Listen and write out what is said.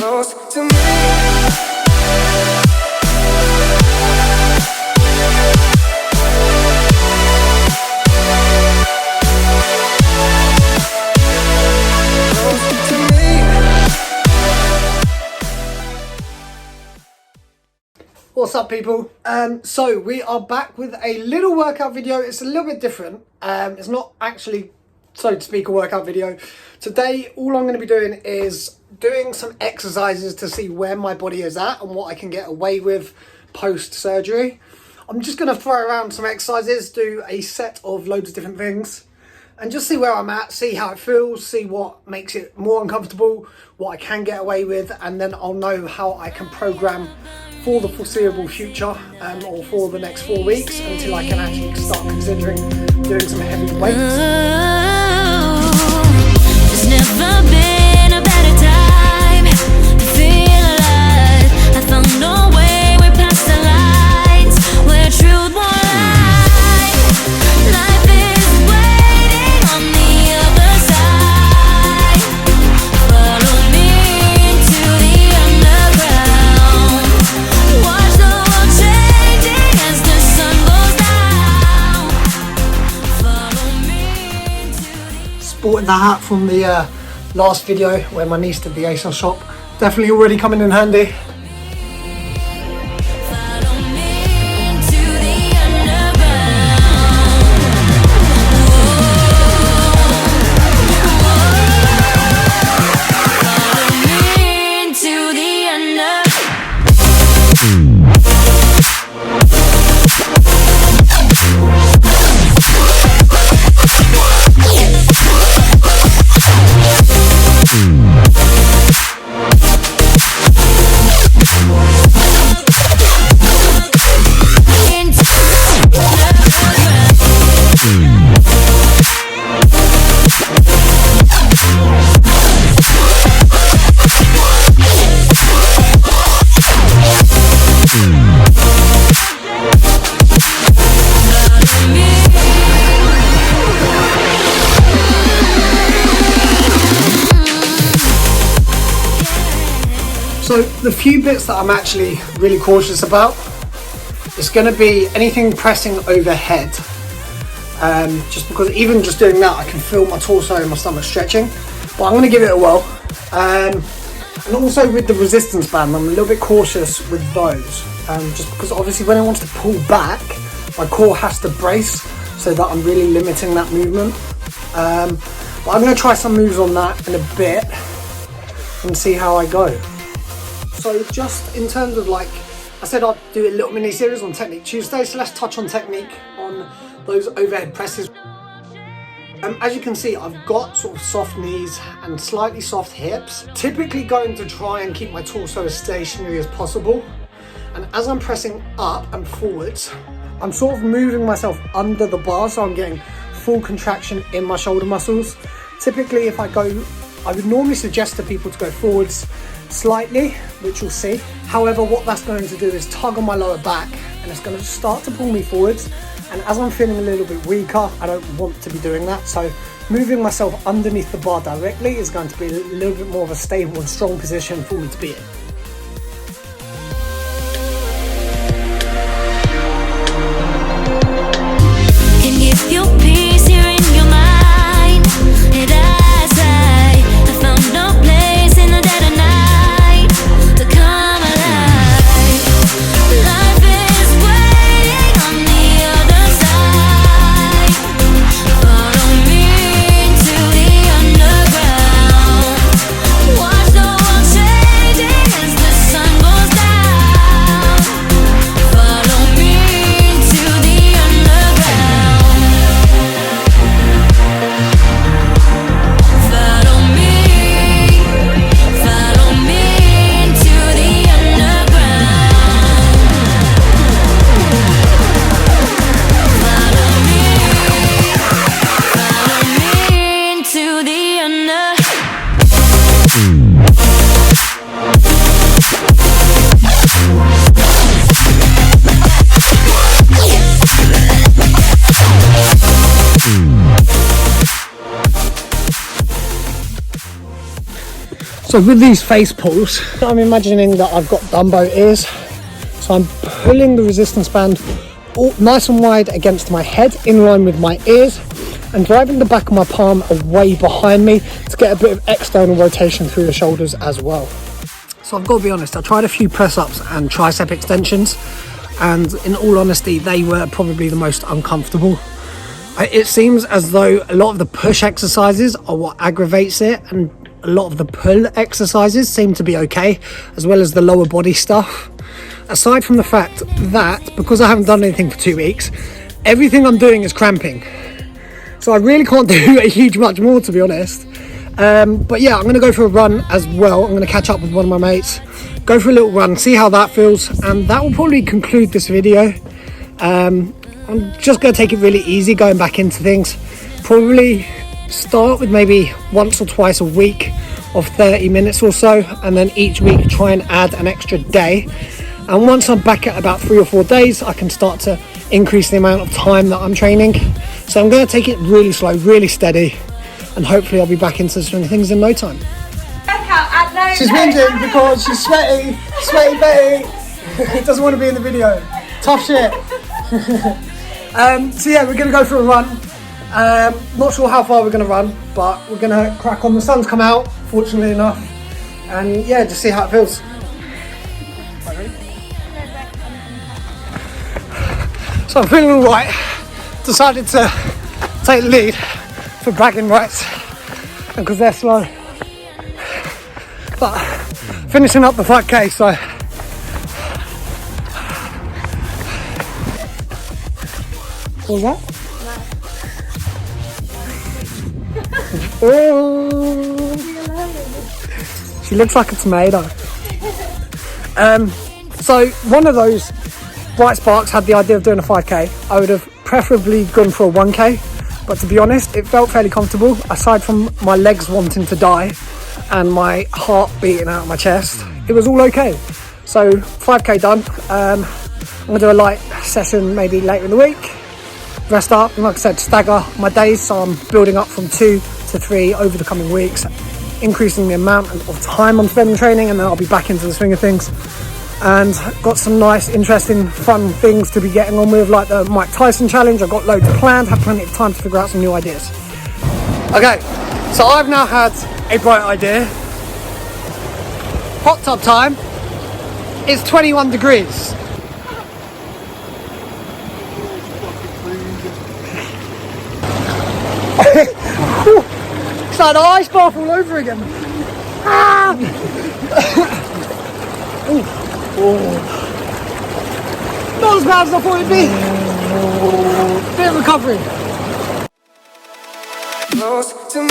close to me. What's up, people? So we are back with a little workout video. It's a little bit different. It's not actually, so to speak, a workout video. Today, all I'm going to be doing is doing some exercises to see where my body is at and what I can get away with post-surgery. I'm just going to throw around some exercises, do a set of loads of different things, and just see where I'm at, see how it feels, see what makes it more uncomfortable, what I can get away with, and then I'll know how I can program for the foreseeable future, or for the next 4 weeks, until I can actually start considering doing some heavy weights. There's never been a better time to feel alive. I found no way, we're past the lines where truth won't lie. Life is waiting on the other side. Follow me into the underground. Watch the world changing as the sun goes down. Follow me into the... Sporting the hat from the last video where my niece did the ASOS shop. Definitely already coming in handy. Follow me into the underground. Follow me into the So the few bits that I'm actually really cautious about, it's going to be anything pressing overhead. Just because even just doing that, I can feel my torso and my stomach stretching. But I'm going to give it a whirl. And also with the resistance band, I'm a little bit cautious with those. Just because obviously when I want to pull back, my core has to brace so that I'm really limiting that movement. But I'm going to try some moves on that in a bit and see how I go. So just in terms of, like I said, I'll do a little mini series on Technique Tuesday, so let's touch on technique on those overhead presses. As you can see, I've got sort of soft knees and slightly soft hips. Typically going to try and keep my torso as stationary as possible. And as I'm pressing up and forwards, I'm sort of moving myself under the bar, so I'm getting full contraction in my shoulder muscles. Typically if I would normally suggest to people to go forwards slightly, which you'll see. However, what that's going to do is tug on my lower back and it's going to start to pull me forwards. And as I'm feeling a little bit weaker, I don't want to be doing that. So moving myself underneath the bar directly is going to be a little bit more of a stable and strong position for me to be in. And if your peace here in your mind, and I found no place in the dead of night to come alive. Life is waiting on the other side. Follow me into the underground. Watch the world changing as the sun goes down. Follow me into the underground. Follow me into the underground. Follow me into the So with these face pulls, I'm imagining that I've got Dumbo ears. So I'm pulling the resistance band nice and wide against my head, in line with my ears, and driving the back of my palm away behind me to get a bit of external rotation through the shoulders as well. So I've got to be honest, I tried a few press-ups and tricep extensions, and in all honesty, they were probably the most uncomfortable. It seems as though a lot of the push exercises are what aggravates it, and a lot of the pull exercises seem to be okay, as well as the lower body stuff. Aside from the fact that, because I haven't done anything for 2 weeks, everything I'm doing is cramping. So I really can't do a huge much more, to be honest. But yeah, I'm going to go for a run as well. I'm going to catch up with one of my mates, go for a little run, see how that feels, and that will probably conclude this video. I'm just going to take it really easy going back into things. Probably start with maybe once or twice a week of 30 minutes or so, and then each week try and add an extra day. And once I'm back at about 3 or 4 days, I can start to increase the amount of time that I'm training. So I'm going to take it really slow, really steady, and hopefully I'll be back into the swing of things in no time. She's whinging because she's sweaty Betty. Doesn't want to be in the video. Tough shit. So yeah, we're going to go for a run. Not sure how far we're going to run, but we're going to crack on. The sun's come out, fortunately enough, and yeah, just see how it feels. So I'm feeling alright. Decided to take the lead for bragging rights, and because they're slow. But finishing up the 5k, so what was that? Oh, she looks like a tomato. So one of those bright sparks had the idea of doing a 5k. I would have preferably gone for a 1k, but to be honest, it felt fairly comfortable, aside from my legs wanting to die and my heart beating out of my chest. It was all okay. So 5k done. I'm gonna do a light session maybe later in the week, rest up, and like I said, stagger my days, so I'm building up from 2 to 3 over the coming weeks, increasing the amount of time I'm spending training, and then I'll be back into the swing of things. And got some nice, interesting, fun things to be getting on with, like the Mike Tyson challenge. I've got loads planned, have plenty of time to figure out some new ideas. Okay, so I've now had a bright idea. Hot tub time. It's 21 degrees. It's like the ice bath all over again. Ah! Not as bad as I thought it'd be. Bit of recovery. Close to me.